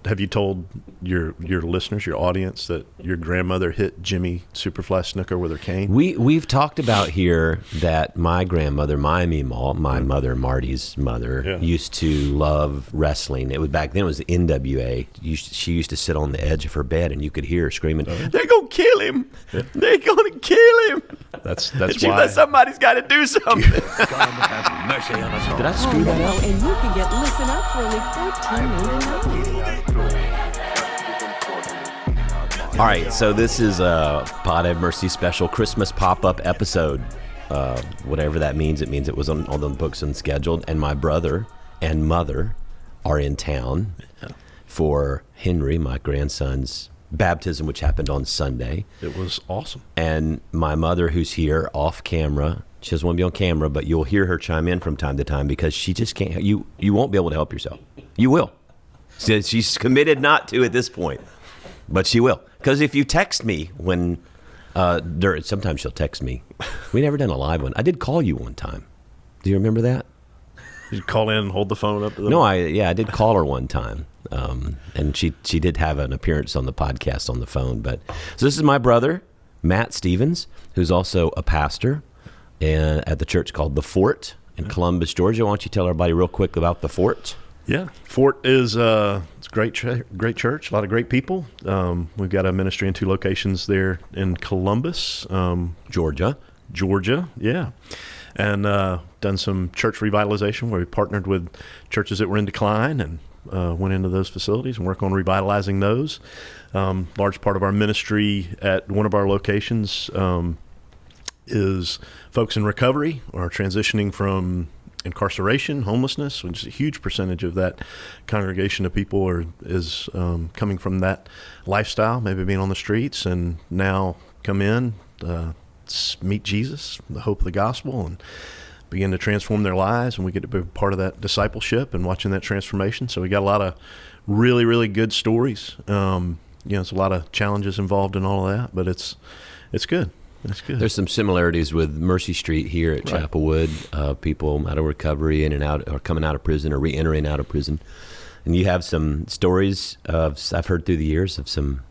have you told your listeners, your audience, that your grandmother hit Jimmy Superfly Snuka with her cane? We've talked about here that my grandmother, my Meemaw, my mother, Marty's mother, used to love wrestling. It was back then. It was the NWA. She used to sit on the edge of her bed, and you could hear her screaming, "They're gonna kill him! Yeah. They're gonna kill him!" That's why somebody's got to do something. Did I screw that up? And you can get Listen Up for only $14.99. All right, so this is a Pod Have Mercy special Christmas pop-up episode. Whatever that means, it means it was on the books and scheduled. And my brother and mother are in town for Henry, my grandson's baptism, which happened on Sunday. It was awesome. And my mother, who's here off camera, she doesn't want to be on camera, but you'll hear her chime in from time to time because she just can't. You won't be able to help yourself. You will. So she's committed not to at this point, but she will. Because if you text me when, sometimes she'll text me. We never done a live one. I did call you one time. Do you remember that? You call in and hold the phone up to them? No, I did call her one time, and she did have an appearance on the podcast on the phone. But so this is my brother, Matt Stevens, who's also a pastor at the church called The Fort in Columbus, Georgia. Why don't you tell everybody real quick about The Fort? Yeah, Fort is it's a great church, a lot of great people. We've got a ministry in 2 locations there in Columbus, Georgia, yeah. And done some church revitalization where we partnered with churches that were in decline and went into those facilities and work on revitalizing those. Large part of our ministry at one of our locations is folks in recovery or transitioning from incarceration, homelessness, which is a huge percentage of that congregation of people is coming from that lifestyle, maybe being on the streets, and now come in, meet Jesus, the hope of the gospel, and begin to transform their lives, and we get to be part of that discipleship and watching that transformation. So we got a lot of really, really good stories. It's a lot of challenges involved in all of that, but it's good. That's good. There's some similarities with Mercy Street here at Chapelwood. People out of recovery, in and out, or coming out of prison, or re-entering out of prison. And you have some stories I've heard through the years of some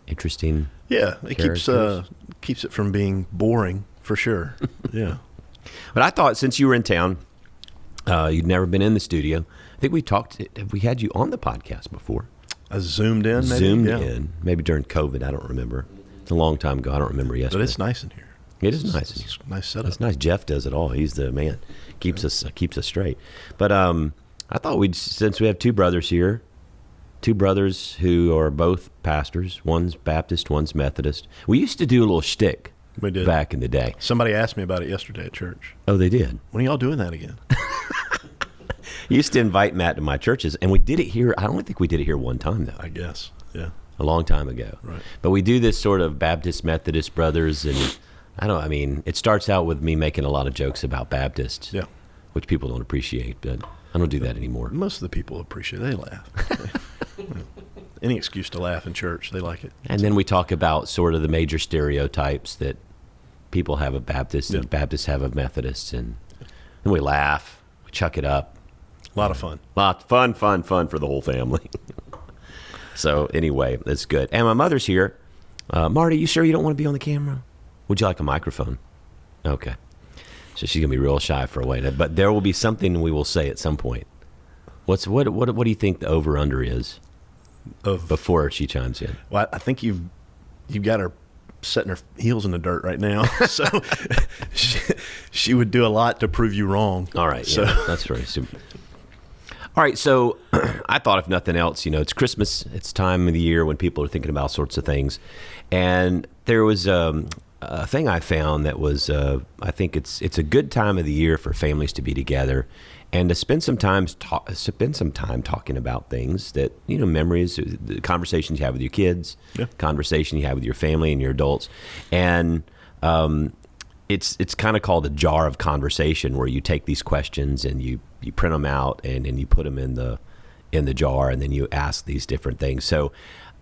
interesting. Yeah, it keeps it from being boring for sure. Yeah. But I thought since you were in town, you'd never been in the studio. I think have we had you on the podcast before? I zoomed in. Maybe during COVID. I don't remember. It's a long time ago. I don't remember yesterday. But it's nice in here. It is nice. It's a nice setup. It's nice. Jeff does it all. He's the man. Keeps us straight. But I thought since we have 2 brothers here, 2 brothers who are both pastors. One's Baptist, one's Methodist. We used to do a little shtick. We did. Back in the day. Somebody asked me about it yesterday at church. Oh, they did? When are y'all doing that again? I used to invite Matt to my churches, and we did it here. I don't think we did it here one time, though. I guess, yeah. A long time ago. Right. But we do this sort of Baptist, Methodist brothers, and it starts out with me making a lot of jokes about Baptists, which people don't appreciate, but I don't do that anymore. Most of the people appreciate it. They laugh. Any excuse to laugh in church, they like it. And then we talk about sort of the major stereotypes that people have of Baptists and Baptists have of Methodists, and then we laugh, we chuck it up. A lot of fun. Fun for the whole family. So anyway, that's good. And my mother's here. Marty, you sure you don't want to be on the camera? Would you like a microphone? Okay. So she's going to be real shy for a while. But there will be something we will say at some point. What do you think the over-under is before she chimes in? Well, I think you've got her setting her heels in the dirt right now. So she would do a lot to prove you wrong. All right. So that's right. All right, so I thought if nothing else, it's Christmas. It's time of the year when people are thinking about all sorts of things. And there was a thing I found that was, I think it's a good time of the year for families to be together and to spend some time talking about things that, memories, the conversations you have with your kids, conversation you have with your family and your adults. And it's kind of called a jar of conversation, where you take these questions and you print them out and you put them in the jar, and then you ask these different things. So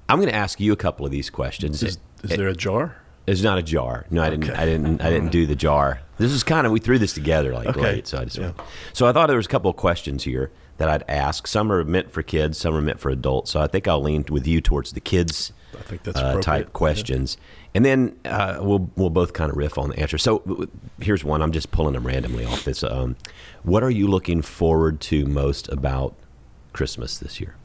I'm going to ask you a couple of these questions. Is there a jar? It's not a jar. No, I didn't do the jar. This is we threw this together late. So I thought there was a couple of questions here that I'd ask. Some are meant for kids, some are meant for adults. So I think I'll lean with you towards the kids I think that's appropriate. type questions. And then we'll both kind of riff on the answer. So here's one. I'm just pulling them randomly off this. What are you looking forward to most about Christmas this year?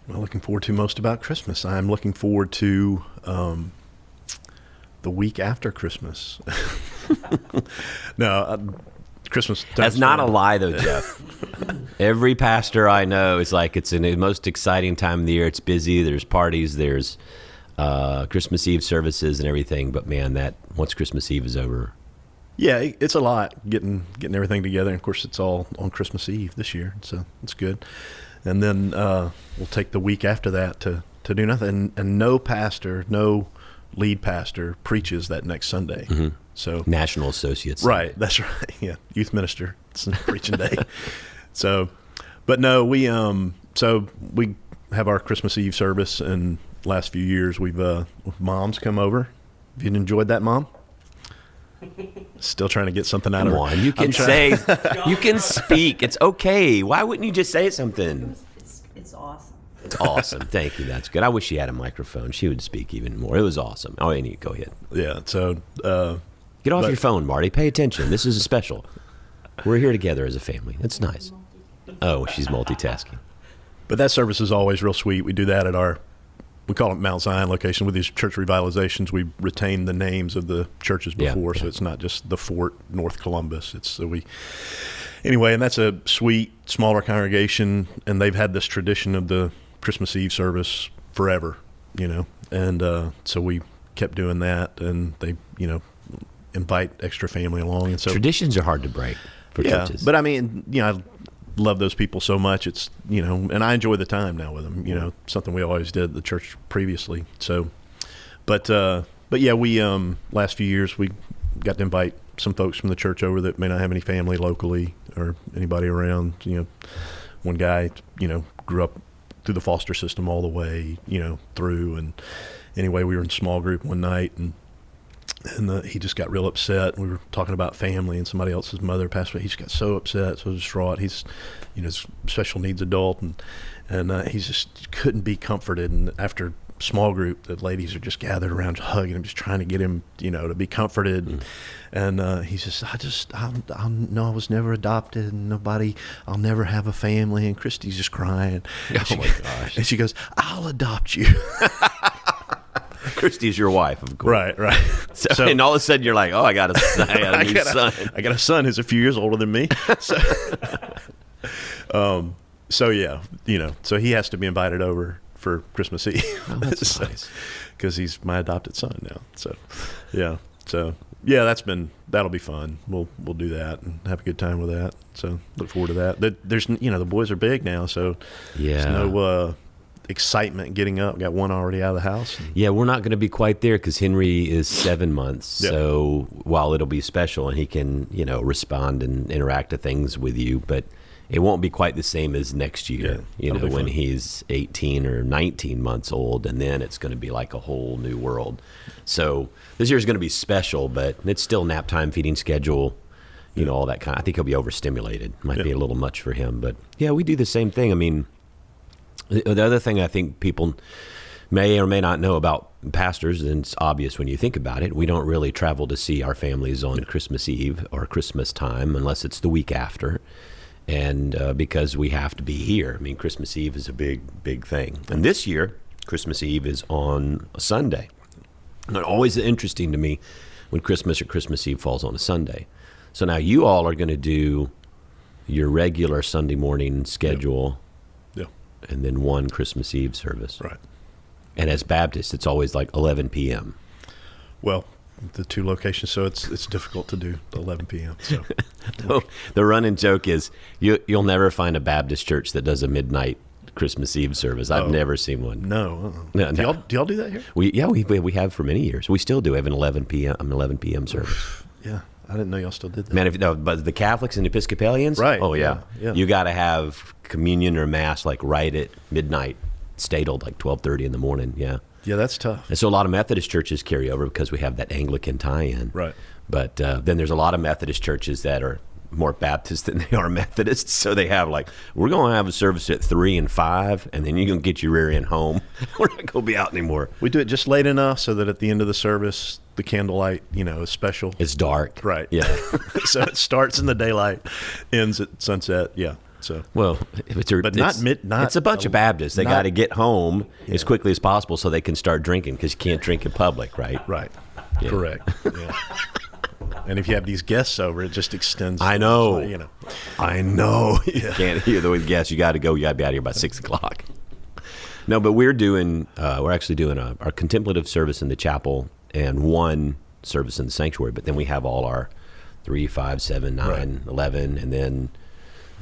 Well, looking forward to most about Christmas. I'm looking forward to the week after Christmas. No, Christmas. That's not a lie, though, Jeff. Every pastor I know is like, it's the most exciting time of the year. It's busy. There's parties. There's Christmas Eve services and everything. But man, that once Christmas Eve is over, Yeah, it's a lot getting everything together. And of course, it's all on Christmas Eve this year, so it's good. And then we'll take the week after that to do nothing. And no pastor, no lead pastor preaches that next Sunday. Mm-hmm. So National Associates. right, that's right. Yeah, youth minister. It's preaching day. So, but no, we have our Christmas Eve service, and last few years we've moms come over. Have you enjoyed that, Mom? Still trying to get something out Come of her. on, you can say, you can speak. It's okay. Why wouldn't you just say something? It's awesome. It's awesome. Thank you. That's good. I wish she had a microphone. She would speak even more. It was awesome. Oh, Annie, go ahead. Yeah. So Get off But- your phone, Marty. Pay attention. This is a special. We're here together as a family. That's nice. Oh, she's multitasking. But that service is always real sweet. We do that at we call it Mount Zion location. With these church revitalizations, we retain the names of the churches Yeah, before, so it's not just the Fort North Columbus. Anyway, and that's a sweet, smaller congregation, and they've had this tradition of the Christmas Eve service forever, and so we kept doing that, and they, invite extra family along, and so Traditions are hard to break for yeah, churches. but I mean, I love those people so much. It's, and I enjoy the time now with them, something we always did at the church previously. So, but yeah, we, last few years, we got to invite some folks from the church over that may not have any family locally or anybody around. One guy, grew up through the foster system all the way, through. And anyway, we were in small group one night, and he just got real upset. We were talking about family, and somebody else's mother passed away. He just got so upset, so distraught. He's, special needs adult, and he just couldn't be comforted. And after small group, the ladies are just gathered around, hugging him, just trying to get him, to be comforted. And he's just, I know I was never adopted, and I'll never have a family. And Christy's just crying. Oh my gosh. And she goes, "I'll adopt you." Christy's your wife, of course. Right. So, and all of a sudden you're like, oh, I got a new son. I got a son who's a few years older than me. So yeah, so he has to be invited over for Christmas Eve. Oh, that's nice. Because he's my adopted son now. So yeah, that'll be fun. We'll do that and have a good time with that. So look forward to that. There's the boys are big now, so Yeah. there's no excitement getting up. Got one already out of the house. Yeah, we're not going to be quite there because Henry is 7 months. Yeah. So while it'll be special and he can, respond and interact to things with you, but it won't be quite the same as next year, Yeah, that'll be when fun. he's 18 or 19 months old, and then it's going to be like a whole new world. So this year's going to be special, but it's still nap time, feeding schedule, all that kind. I think he'll be overstimulated. Might be Yeah. a little much for him, but yeah, we do the same thing. I mean, the other thing I think people may or may not know about pastors, and it's obvious when you think about it, we don't really travel to see our families on Christmas Eve or Christmas time unless it's the week after. And because we have to be here. I mean, Christmas Eve is a big, big thing. And this year, Christmas Eve is on a Sunday. And it's always interesting to me when Christmas or Christmas Eve falls on a Sunday. So now you all are going to do your regular Sunday morning schedule Yeah. and then one Christmas Eve service. Right. And as Baptists, it's always like 11 p.m. Well, the two locations, so it's difficult to do 11 p.m. So The running joke is you'll never find a Baptist church that does a midnight Christmas Eve service. I've never seen one. no. No, Do no. y'all do that here? We have for many years. We still do have an 11 p.m. service. Yeah, I didn't know y'all still did that. Man, but the Catholics and Episcopalians, Right, Oh yeah, yeah. You got to have communion or mass like right at midnight, stated like 12:30 in the morning. Yeah. Yeah, that's tough. And so a lot of Methodist churches carry over because we have that Anglican tie-in. Right. But then there's a lot of Methodist churches that are more Baptist than they are Methodist. So they have like, we're going to have a service at 3 and 5, and then you're going to get your rear end home. We're not going to be out anymore. We do it just late enough so that at the end of the service, the candlelight, is special. It's dark. Right. Yeah. So it starts in the daylight, ends at sunset. Yeah. So Well, it's a bunch of Baptists. They not- got to get home as quickly as possible so they can start drinking, because you can't drink in public, right? right. Yeah. Correct. Yeah. And if you have these guests over, it just extends. I know. I know. Yeah. Can't hear the guests. You got to go. You got to be out here by 6 o'clock. No, but we're actually doing our contemplative service in the chapel and one service in the sanctuary. But then we have all our 3, 5, 7, 9, Right. 11, and then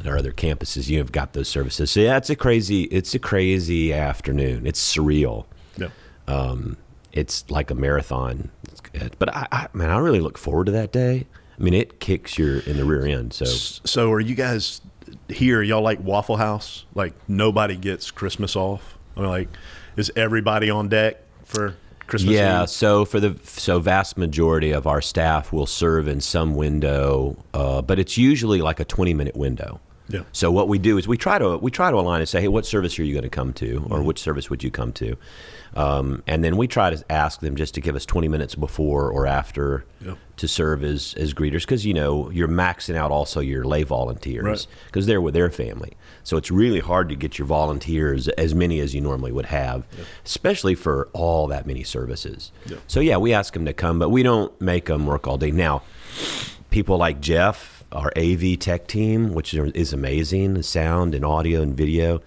our other campuses. You've got those services. So yeah, it's a crazy afternoon. It's surreal. Yeah. It's like a marathon. But I really look forward to that day. I mean, it kicks you in the rear end. So are you guys here? Y'all like Waffle House? Like nobody gets Christmas off? Or like, is everybody on deck for Christmas Yeah, Eve? so vast majority of our staff will serve in some window, but it's usually like a 20-minute window. Yeah. So what we do is we try to align and say, hey, what service are you going to come to, or which service would you come to? And then we try to ask them just to give us 20 minutes before or after Yeah. to serve as greeters, because you're maxing out also your lay volunteers, Right. because they're with their family. So it's really hard to get your volunteers as many as you normally would have, especially for all that many services. Yeah. So yeah, we ask them to come, but we don't make them work all day. Now, people like Jeff, our AV tech team, which is amazing, the sound and audio and video,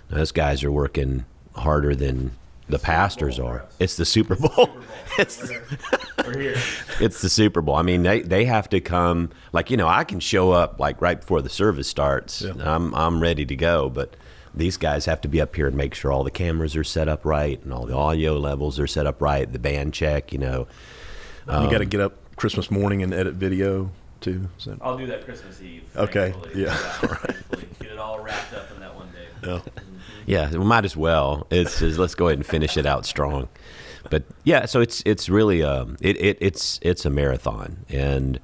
those guys are working harder than the pastors are. It's the Super Bowl. We're here. It's the Super Bowl. I mean, they have to come. Like, I can show up like right before the service starts. Yeah. I'm ready to go, but these guys have to be up here and make sure all the cameras are set up right and all the audio levels are set up right. The band check. You got to get up Christmas morning and edit video too. So. I'll do that Christmas Eve. Okay, thankfully. yeah. Thankfully. Get it all wrapped up in that one day. Yeah. Yeah, we might as well. It's just, let's go ahead and finish it out strong. But yeah, so it's really it's a marathon, and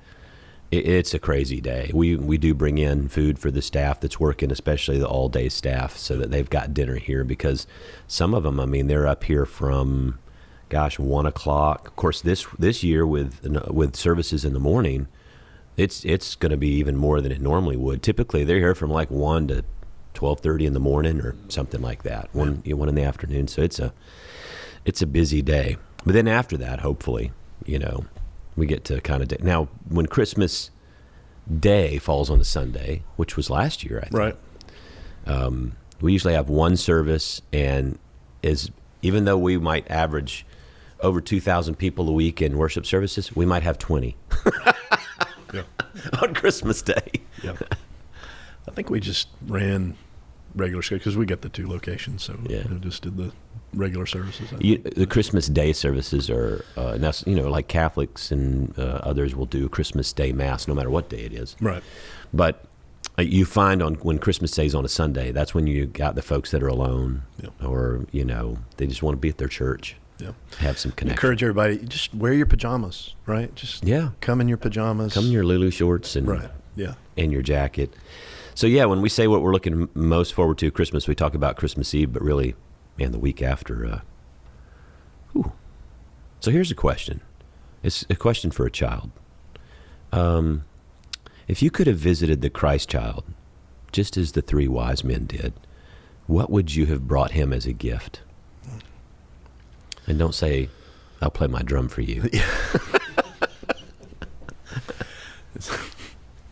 it's a crazy day. We do bring in food for the staff that's working, especially the all day staff, so that they've got dinner here, because some of them, I mean, they're up here from 1 o'clock. Of course, this year with services in the morning, it's going to be even more than it normally would. Typically, they're here from like 1 to 12:30 in the morning or something like that. One in the afternoon. So it's a busy day. But then after that, hopefully, we get to kind of now when Christmas Day falls on a Sunday, which was last year, I think. Right. We usually have one service, and even though we might average over 2,000 people a week in worship services, we might have 20 Yeah. on Christmas Day. Yeah. I think we just ran regular schedule because we got the 2 locations, so Yeah. just did the regular services. The Christmas Day services are, like Catholics and others will do Christmas Day Mass no matter what day it is. Right. But you find when Christmas Day is on a Sunday, that's when you got the folks that are alone, Yeah. or they just want to be at their church, Yeah. have some connection. Encourage everybody, just wear your pajamas, right? Just come in your pajamas. Come in your Lulu shorts and Right. Yeah. and your jacket. So yeah, when we say what we're looking most forward to Christmas, we talk about Christmas Eve, but really, man, the week after. So here's a question. It's a question for a child. If you could have visited the Christ child, just as the 3 wise men did, what would you have brought him as a gift? And don't say, I'll play my drum for you.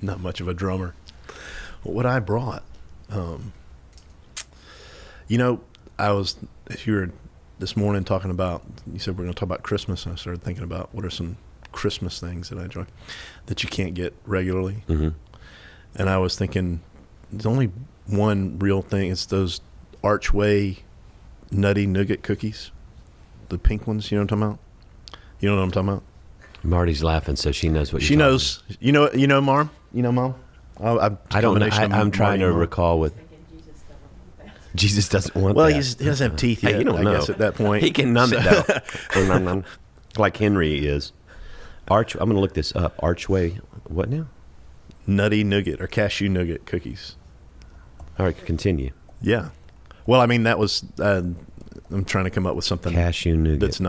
Not much of a drummer. What I brought, I was here this morning talking about, you said we're going to talk about Christmas, and I started thinking about what are some Christmas things that I enjoy that you can't get regularly. Mm-hmm. And I was thinking there's only one real thing. It's those Archway Nutty Nougat cookies, the pink ones. You know what I'm talking about? You know what I'm talking about? Marty's laughing, so she knows what She you're knows. talking about. You know, Mom? You know, Mom? I don't know. I'm trying to recall what Jesus doesn't want. Well, that. he doesn't have teeth yet. Hey, you don't I know. guess at that point He can numb it though, like Henry is. I'm going to look this up. Archway, what now? nutty nougat or cashew nougat cookies. All right, continue. Yeah. Well, I mean, that was, I'm trying to come up with something Cashew nougat. that's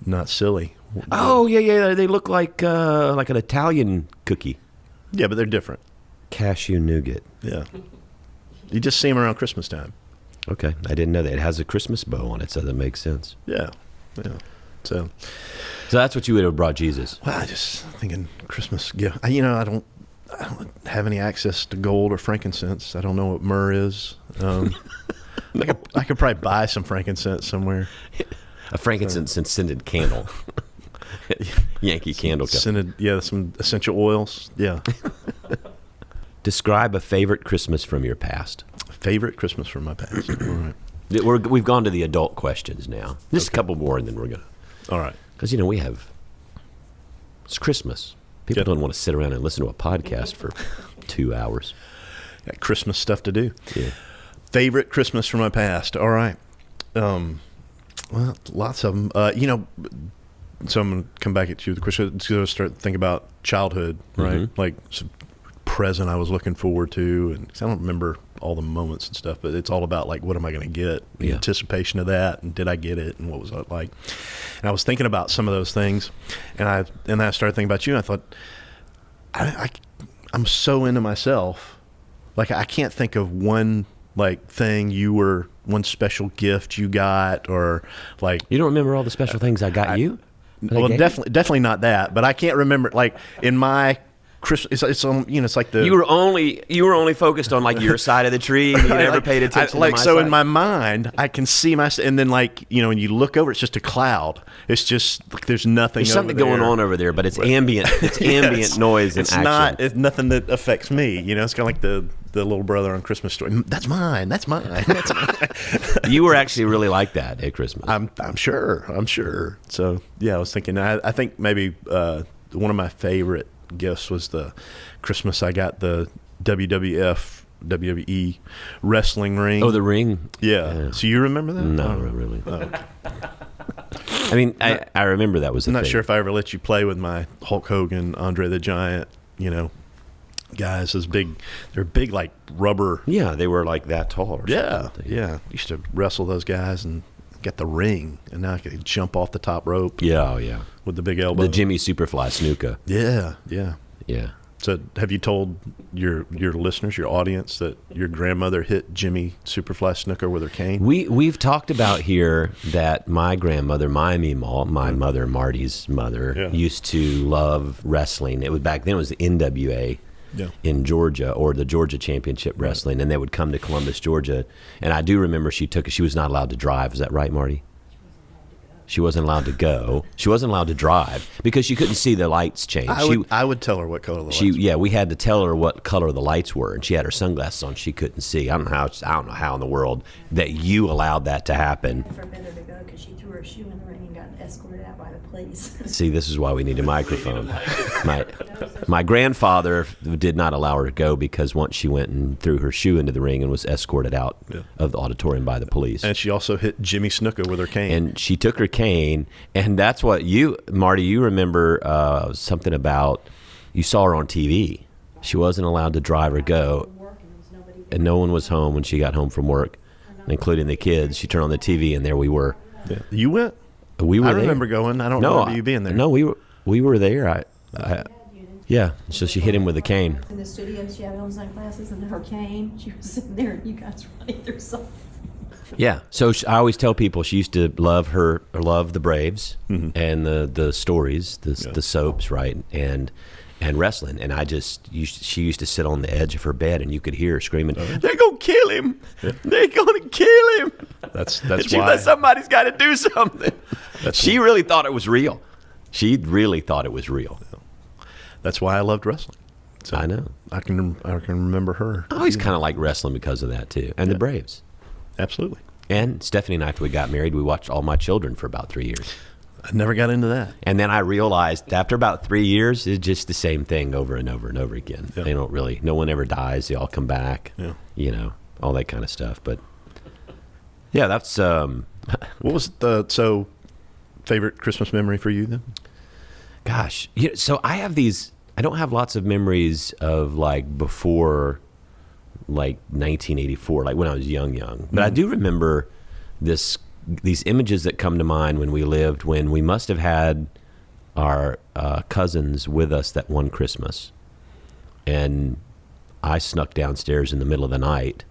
not silly. Oh yeah. They look like an Italian cookie. Yeah, but they're different. Cashew nougat. Yeah. You just see them around Christmas time. Okay, I didn't know that. It has a Christmas bow on it, so that makes sense. Yeah. Yeah. So, So that's what you would have brought Jesus. well, I just thinking Christmas gift. I don't have any access to gold or frankincense. I don't know what myrrh is. I could probably buy some frankincense somewhere. A frankincense-scented candle. Yankee Candle Company. Scented, yeah, some essential oils. Yeah. Describe a favorite Christmas from your past. Favorite Christmas from my past. All right. We've gone to the adult questions now. Just a couple more, and then we're going to... All right. Because, it's Christmas. People Good. don't want to sit around and listen to a podcast for 2 hours. Got Christmas stuff to do. Yeah. Favorite Christmas from my past. All right. Well, lots of them. So I'm going to come back at you with the question. So start thinking about childhood, right? Mhm. Like some present I was looking forward to, and 'cause I don't remember all the moments and stuff, but it's all about like, what am I going to get? The Yeah. anticipation of that, and did I get it, and what was it like? And I was thinking about some of those things, and I started thinking about you. And I thought, I'm so into myself, like I can't think of one like thing one special gift you got, or like. You don't remember all the special things I got you? Well, definitely not that, but I can't remember. Like in my Christmas, it's like the You were only focused on like your side of the tree. And you never paid attention. like to my so side. in my mind, I can see and then like when you look over, it's just a cloud. It's just like there's nothing. There's something over going there. on over there, but it's ambient. It's ambient Yes. noise and It's action. not. It's nothing that affects me. It's kind of like the little brother on Christmas Story. That's mine. That's mine. That's mine. You were actually really like that at Christmas. I'm sure. So yeah, I was thinking. I think maybe one of my favorite gifts was the Christmas I got the WWE wrestling ring. Oh, the ring. yeah. So you remember that? No, Oh. really. I mean, I remember that was. I'm not sure if I ever let you play with my Hulk Hogan, Andre the Giant. Guys, they're big like rubber. Yeah, they were like that tall. Or Yeah, something. yeah. Used to wrestle those guys and get the ring, and now I could jump off the top rope Yeah, oh, yeah. with the big elbow. The Jimmy Superfly Snuka. Yeah, yeah. Yeah. So, have you told your listeners, your audience, that your grandmother hit Jimmy Superfly Snooker with her cane? We've talked about here that my grandmother, my Meemaw, my mother, Marty's mother, Yeah. used to love wrestling. It was back then. It was the NWA. Yeah. In Georgia, or the Georgia Championship Wrestling, and they would come to Columbus, Georgia. And I do remember she was not allowed to drive. Is that right, Marty? She wasn't allowed to go. She wasn't allowed to drive because she couldn't see the lights change. I would tell her what color the lights were. Yeah, we had to tell her what color the lights were, and she had her sunglasses on. She couldn't see. I don't know how in the world that you allowed that to happen. Forbid her to go because she threw her shoe in the ring and got escorted out by the police. See, this is why we need a microphone. My grandfather did not allow her to go because once she went and threw her shoe into the ring and was escorted out of the auditorium by the police. And she also hit Jimmy Snooker with her cane. And she took her cane, and that's what Marty, you remember something about, you saw her on TV. She wasn't allowed to drive or go, and no one was home when she got home from work, including the kids. She turned on the TV, and there we were. Yeah. You went? We were I there. remember going. I don't remember you being there. No, we were there. Yeah, so she hit him with a cane. In the studio, she had on sunglasses and her cane. She was sitting there, and you guys running through something. Yeah, so I always tell people she used to love the Braves and the stories, the soaps, right, and wrestling. And she used to sit on the edge of her bed, and you could hear her screaming, "They're gonna kill him! They're gonna kill him!" That's She why. somebody's got to do something. She really thought it was real. She really thought it was real. That's why I loved wrestling. So I know. I can remember her. I always kind of liked wrestling because of that too, and the Braves. Absolutely. And Stephanie and I, after we got married, we watched All My Children for about 3 years. I never got into that. And then I realized after about 3 years, it's just the same thing over and over and over again. Yeah. They don't really, no one ever dies. They all come back, Yeah. all that kind of stuff. But yeah, that's, What was favorite Christmas memory for you then? gosh. So I have I don't have lots of memories of like before like 1984, like when I was young. But I do remember these images that come to mind when we must have had our cousins with us that one Christmas. And I snuck downstairs in the middle of the night,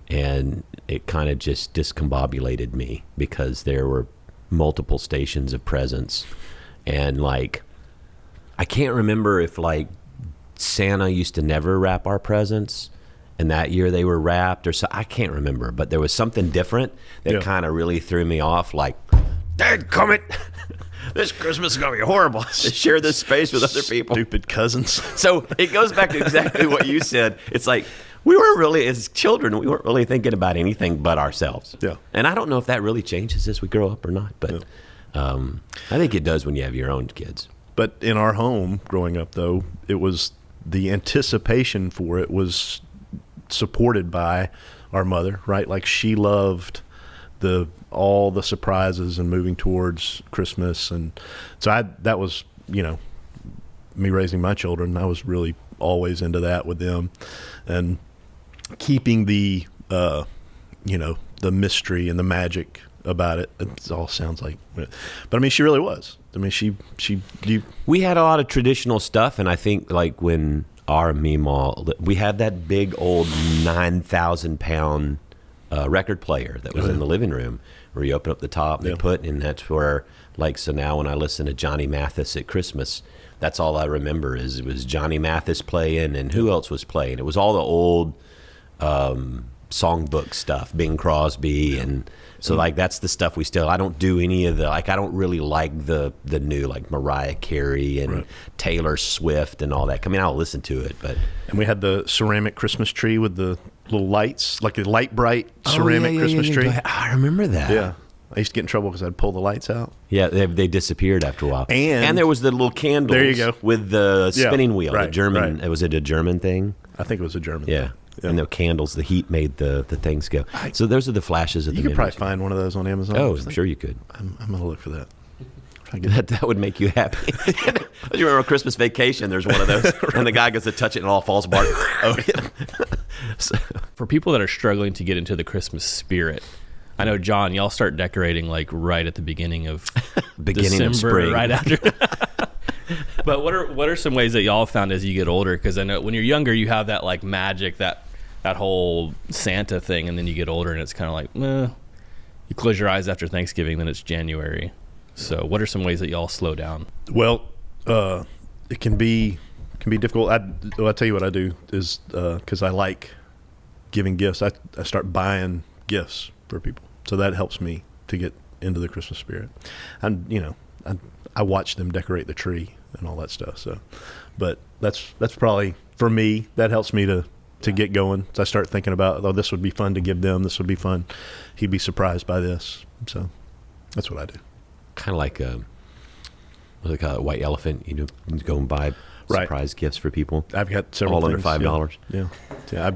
and it kind of just discombobulated me because there were multiple stations of presents. And like, I can't remember if like Santa used to never wrap our presents and that year they were wrapped or so. I can't remember, but there was something different that kind of really threw me off. Like, dadgummit, this Christmas is going to be horrible to share this space with other people. Stupid cousins. So it goes back to exactly what you said. It's like, we weren't really, as children, we weren't really thinking about anything but ourselves. Yeah. And I don't know if that really changes as we grow up or not, but I think it does when you have your own kids. But in our home growing up, though, it was the anticipation for it was supported by our mother, right? Like she loved all the surprises and moving towards Christmas. And so that was, me raising my children, I was really always into that with them and keeping the mystery and the magic about it. It all sounds like, but I mean, she really was. I mean, we had a lot of traditional stuff. And I think like when our Meemaw, we had that big old 9,000 pound record player that was in the living room where you open up the top and they put, and that's where like, so now when I listen to Johnny Mathis at Christmas, that's all I remember is it was Johnny Mathis playing, and who else was playing? It was all the old songbook stuff, Bing Crosby, and so like that's the stuff we still. I don't do any of the I don't really like the new like Mariah Carey and Taylor Swift and all that. I mean, I'll listen to it, but and we had the ceramic Christmas tree with the little lights, like the light bright ceramic Christmas tree. I remember that. Yeah. I used to get in trouble because I'd pull the lights out. Yeah, they disappeared after a while. And there was the little candles. There you go. With the spinning wheel, right, the German. right. Was it a German thing? I think it was a German Yeah. thing. And the candles, the heat made the things go. So those are the flashes of the You could probably memories. find one of those on Amazon. Oh, I'm sure you could. I'm going to look for that. Try to get That would make you happy. You remember Christmas Vacation? There's one of those, and the guy gets to touch it and it all falls apart. Oh yeah. So, For people that are struggling to get into the Christmas spirit, I know, John, y'all start decorating like right at the beginning of beginning of December, spring, right after. But what are some ways that y'all found as you get older? Because I know when you're younger, you have that like magic, that whole Santa thing, and then you get older, and it's kind of like, you close your eyes after Thanksgiving, then it's January. So, what are some ways that y'all slow down? Well, it can be difficult. I'll tell you what I do is because I like giving gifts. I start buying gifts for people, so that helps me to get into the Christmas spirit. And I watch them decorate the tree and all that stuff. So, but that's probably for me. That helps me to get going. So I start thinking about, oh, this would be fun to give them. This would be fun. He'd be surprised by this. So that's what I do. kind of like a white elephant. You go and buy surprise gifts for people. I've got several all under things, $5. Yeah.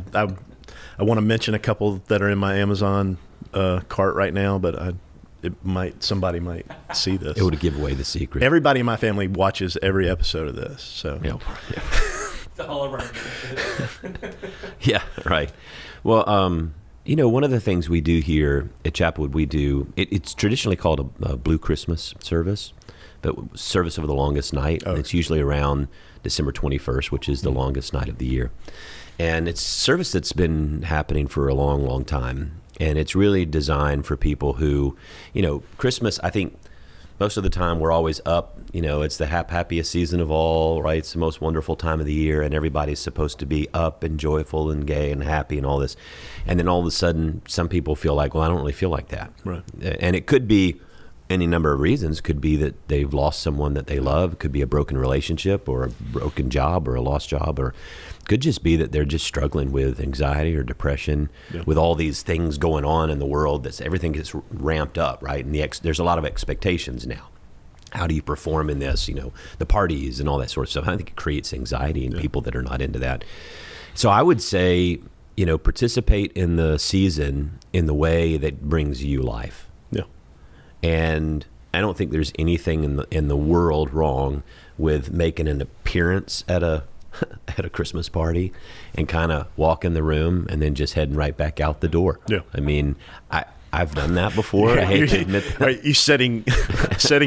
I want to mention a couple that are in my Amazon cart right now, but somebody might see this. It would give away the secret. Everybody in my family watches every episode of this, so Yeah. It's all over. Yeah, right. Well, one of the things we do here at Chapelwood, it's traditionally called a Blue Christmas service, but service of the longest night. Oh. It's usually around December 21st, which is the longest night of the year. And it's a service that's been happening for a long, long time. And it's really designed for people who, Christmas, I think most of the time we're always up. It's the happiest season of all, right? It's the most wonderful time of the year, and everybody's supposed to be up and joyful and gay and happy and all this. And then all of a sudden, some people feel like, well, I don't really feel like that. Right. And it could be any number of reasons. Could be that they've lost someone that they love. It could be a broken relationship or a broken job or a lost job, or could just be that they're just struggling with anxiety or depression, with all these things going on in the world. Everything gets ramped up, right? And there's a lot of expectations now. How do you perform in this? The parties and all that sort of stuff. I think it creates anxiety in people that are not into that. So I would say, participate in the season in the way that brings you life. yeah. And I don't think there's anything in the world wrong with making an appearance at a at a Christmas party and kind of walk in the room and then just heading right back out the door. Yeah. I mean, I've done that before. I hate to admit that. Are you setting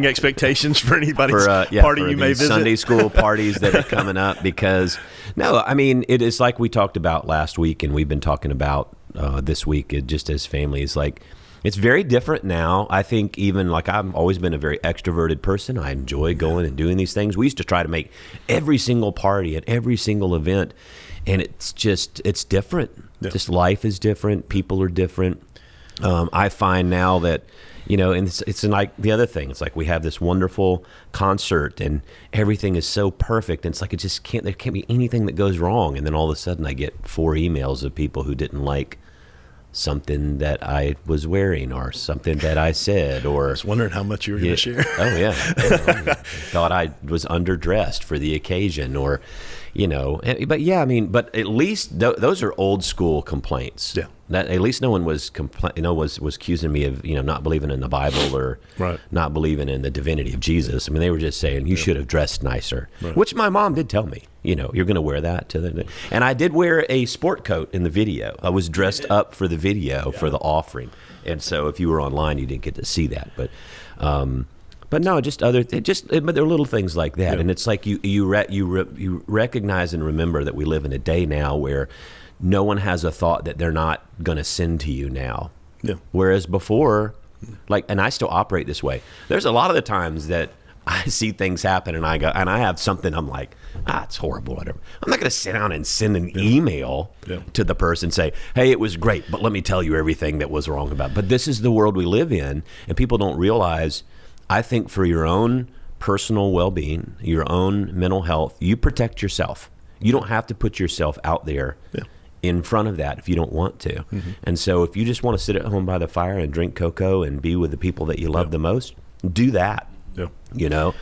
expectations for anybody's party for you may these visit? Sunday school parties that are coming up? Because no, I mean, it is like we talked about last week, and we've been talking about this week. Just as families, like it's very different now. I think even like I've always been a very extroverted person. I enjoy going and doing these things. We used to try to make every single party and every single event, and it's different. Yeah. Just life is different. People are different. I find now that, and it's like the other thing. It's like we have this wonderful concert and everything is so perfect. And it's like there can't be anything that goes wrong. And then all of a sudden I get 4 emails of people who didn't like something that I was wearing or something that I said. Or I was wondering how much you were going to share. Oh, yeah. Thought I was underdressed for the occasion or, but yeah, I mean, but at least those are old school complaints. Yeah. That at least no one was was accusing me of not believing in the Bible or Right. not believing in the divinity of Jesus. I mean, they were just saying you should have dressed nicer, Right. which my mom did tell me. You're going to wear that to the, and I did wear a sport coat in the video. I was dressed up for the video for the offering, and so if you were online, you didn't get to see that, but. But no, but there are little things like that, Yeah. and it's like you recognize and remember that we live in a day now where no one has a thought that they're not going to send to you now. Yeah. Whereas before, and I still operate this way. There's a lot of the times that I see things happen and I have something, I'm like, it's horrible, whatever. I'm not going to sit down and send an email to the person, say, hey, it was great, but let me tell you everything that was wrong about it. But this is the world we live in, and people don't realize, I think for your own personal well-being, your own mental health, you protect yourself. You don't have to put yourself out there in front of that if you don't want to. Mm-hmm. And so if you just want to sit at home by the fire and drink cocoa and be with the people that you love the most, do that. Yeah.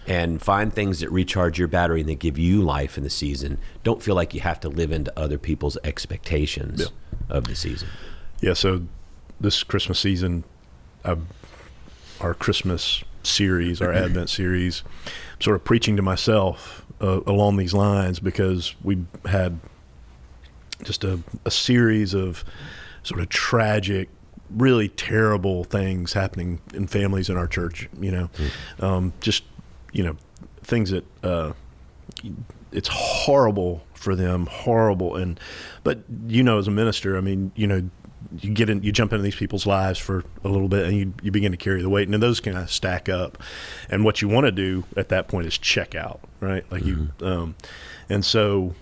And find things that recharge your battery and that give you life in the season. Don't feel like you have to live into other people's expectations of the season. Yeah, so this Christmas season, our Christmas series, our Advent series, I'm sort of preaching to myself along these lines because we had just a series of sort of tragic, really terrible things happening in families in our church, just, things that it's horrible for them, horrible. But as a minister, I mean, you jump into these people's lives for a little bit and you begin to carry the weight, and then those kind of stack up. And what you want to do at that point is check out, right? Like and so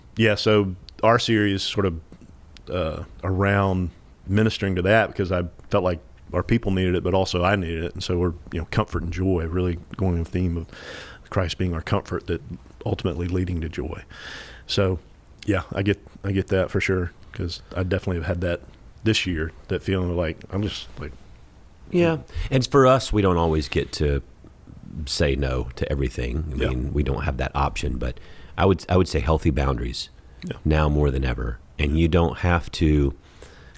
our series sort of around ministering to that, because I felt like our people needed it, but also I needed it. And so we're, comfort and joy, really going in the theme of Christ being our comfort that ultimately leading to joy. So yeah, I get that for sure, because I definitely have had that this year, that feeling of like, I'm just like, yeah. And for us, we don't always get to say no to everything. I mean, we don't have that option, but I would say healthy boundaries now more than ever. And you don't have to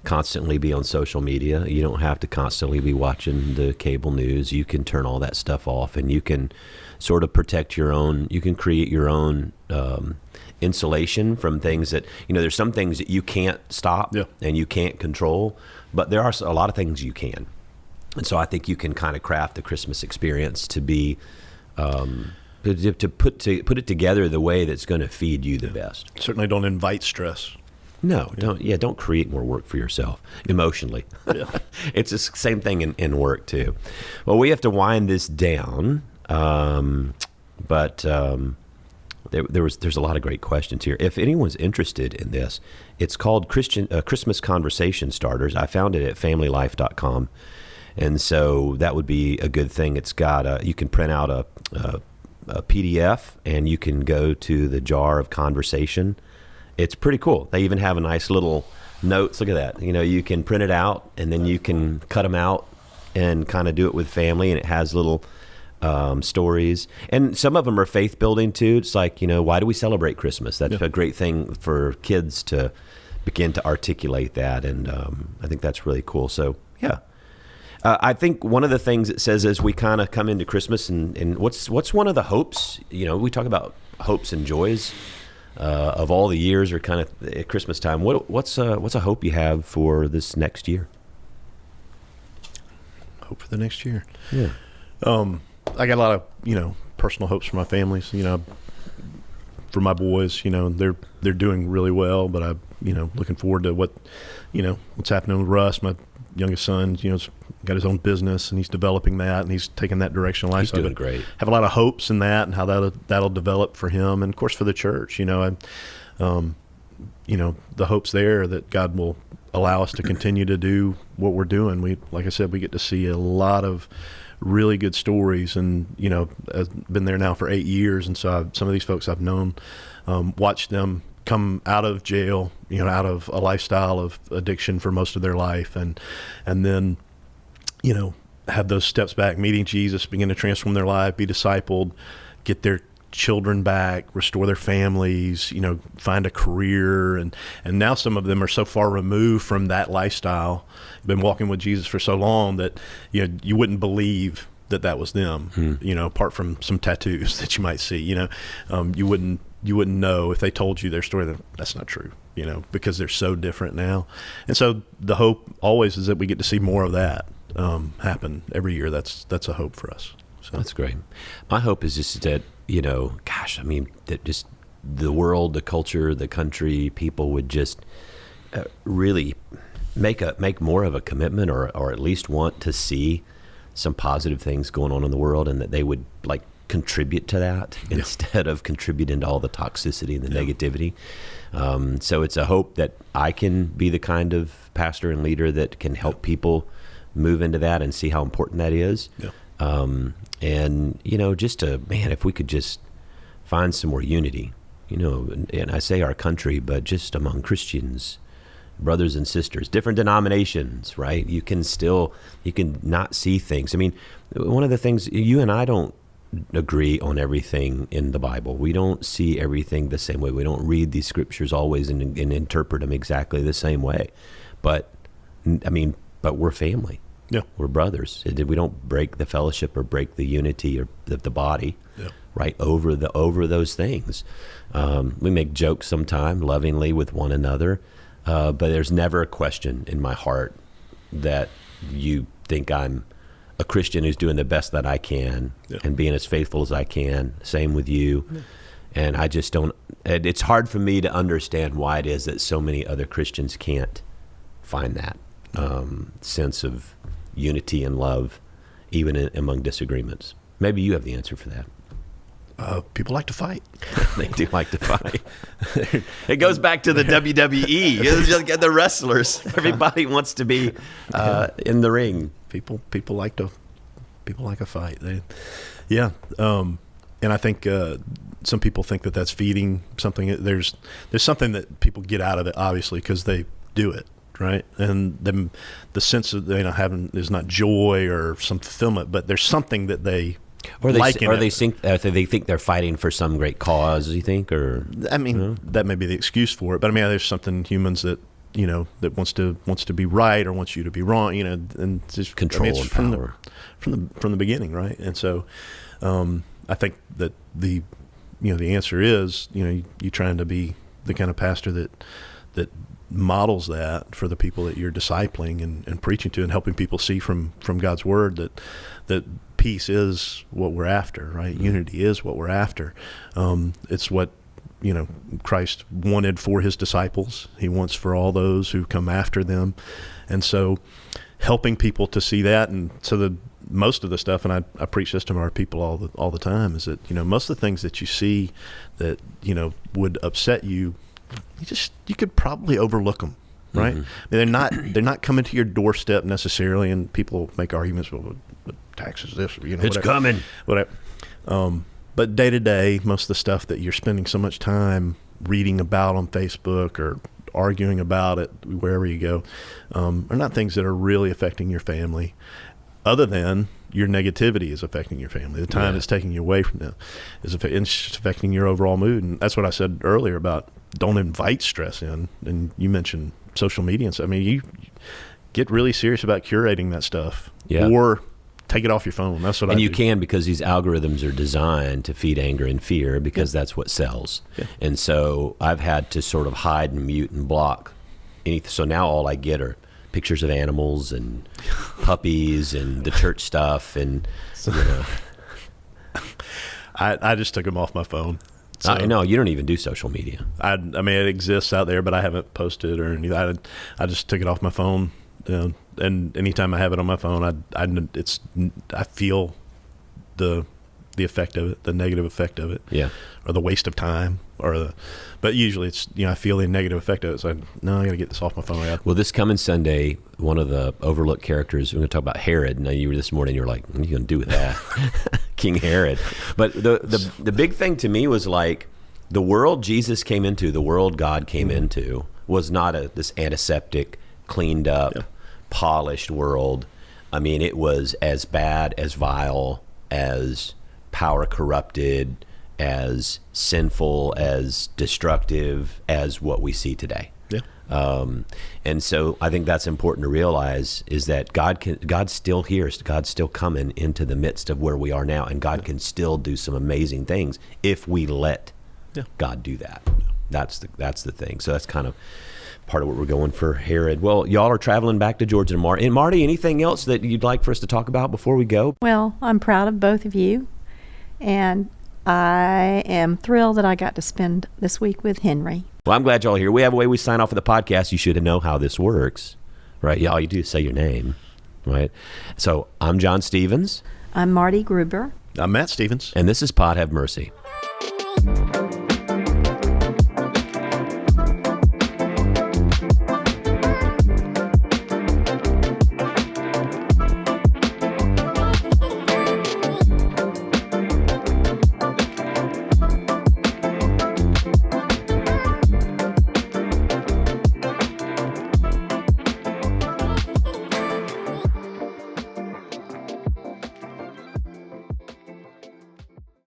constantly be on social media. You don't have to constantly be watching the cable news. You can turn all that stuff off, and you can sort of protect your own, you can create your own insulation from things that, there's some things that you can't stop and you can't control, but there are a lot of things you can. And so I think you can kind of craft the Christmas experience to be, to put it together the way that's going to feed you the best. Certainly don't invite stress. No, don't create more work for yourself emotionally. It's the same thing in work too. Well, we have to wind this down, but there's a lot of great questions here. If anyone's interested in this, it's called Christmas Conversation Starters. I found it at familylife.com, and so that would be a good thing. It's got you can print out a PDF, and you can go to the jar of conversation. It's pretty cool. They even have a nice little notes. Look at that. You can print it out, and then you can cut them out and kind of do it with family, and it has little stories. And some of them are faith building too. It's like, why do we celebrate Christmas? That's a great thing for kids to begin to articulate that. And I think that's really cool. So, yeah. I think one of the things it says as we kind of come into Christmas, and what's one of the hopes? We talk about hopes and joys of all the years, or kind of at Christmas time. What's a hope you have for this next year? Hope for the next year. Yeah. I got a lot of personal hopes for my families. For my boys, they're doing really well, but I looking forward to what's happening with Russ, my youngest son. He's got his own business and he's developing that, and he's taking that direction in life. He's doing great. Have a lot of hopes in that and how that'll develop for him, and of course for the church. The hopes there that God will allow us to continue to do what we're doing. Like I said, we get to see a lot of really good stories, and I've been there now for 8 years, and so some of these folks I've known, watched them come out of jail, out of a lifestyle of addiction for most of their life, and then have those steps back, meeting Jesus, begin to transform their life, be discipled, get their children back, restore their families, find a career, and now some of them are so far removed from that lifestyle, been walking with Jesus for so long that you wouldn't believe that was them. Apart from some tattoos that you might see, you wouldn't know if they told you their story that that's not true, because they're so different now. And so the hope always is that we get to see more of that happen every year. That's a hope for us. So that's great. My hope is just that that just the world, the culture, the country, people would just really make more of a commitment, or at least want to see some positive things going on in the world, and that they would contribute to that instead of contributing to all the toxicity and the negativity. So it's a hope that I can be the kind of pastor and leader that can help people move into that and see how important that is. And if we could just find some more unity, and I say our country, but just among Christians, brothers and sisters, different denominations, right? You can not see things. I mean, one of the things, you and I don't agree on everything in the Bible. We don't see everything the same way. We don't read these scriptures always and interpret them exactly the same way. But we're family. Yeah. We're brothers. We don't break the fellowship or break the unity of the body, right, over those things. We make jokes sometime lovingly with one another, but there's never a question in my heart that you think I'm a Christian who's doing the best that I can and being as faithful as I can. Same with you. And I just don't, it's hard for me to understand why it is that so many other Christians can't find that sense of unity and love, even among disagreements. Maybe you have the answer for that. People like to fight. They do like to fight. It goes back to the WWE. It's just the wrestlers. Everybody wants to be in the ring. People like a fight. And I think some people think that that's feeding something. There's something that people get out of it, obviously, because they do it, right? And the sense of having is not joy or some fulfillment, but there's something that they they think they're fighting for some great cause. You think, or that may be the excuse for it. But there's something humans that that wants to be right or wants you to be wrong. And just control and power from the beginning, right? And so I think that the answer is you trying to be the kind of pastor that models that for the people that you're discipling and preaching to, and helping people see from God's word that peace is what we're after, right? Mm-hmm. Unity is what we're after. It's what Christ wanted for his disciples. He wants for all those who come after them. And so helping people to see that, and so most of the stuff, and I preach this to our people all the time, is that most of the things that you see that would upset you, you could probably overlook them, right? Mm-hmm. They're not coming to your doorstep necessarily, and people make arguments, well, the taxes this, it's whatever, coming, whatever. But day to day, most of the stuff that you're spending so much time reading about on Facebook or arguing about it wherever you go, are not things that are really affecting your family, other than your negativity is affecting your family. The time it's taking you away from them is affecting your overall mood. And that's what I said earlier about don't invite stress in. And you mentioned social media and stuff. get really serious about curating that stuff. Yeah. Or take it off your phone. That's what I And you do. can, because these algorithms are designed to feed anger and fear, because that's what sells. Yeah. And so I've had to sort of hide and mute and block anything. So now all I get are pictures of animals and puppies and the church stuff, and you know. I just took them off my phone. So, No, you don't even do social media. I mean, it exists out there, but I haven't posted or anything. I just took it off my phone. And anytime I have it on my phone, I feel the effect of it, the negative effect of it. Yeah. Or the waste of time, but usually it's, I feel the negative effect of it. So I got to get this off my phone. Well, this coming Sunday, one of the overlooked characters, we're going to talk about Herod. Now, you were this morning, you're like, what are you going to do with that? King Herod. But the big thing to me was like, the world Jesus came into, the world God came into, was not this antiseptic, cleaned up, polished world. I mean, it was as bad, as vile, as power corrupted, as sinful, as destructive as what we see today. Yeah. And so I think that's important to realize, is that God's still here. God's still coming into the midst of where we are now, and God can still do some amazing things if we let God do that. That's the thing. So that's kind of part of what we're going for Herod. Well, y'all are traveling back to Georgia tomorrow. And Marty, anything else that you'd like for us to talk about before we go? Well, I'm proud of both of you, and I am thrilled that I got to spend this week with Henry. Well, I'm glad y'all are here. We have a way we sign off of the podcast. You should know how this works, right? Yeah, all you do is say your name, right? So I'm John Stevens. I'm Marty Gruber. I'm Matt Stevens. And this is Pod Have Mercy.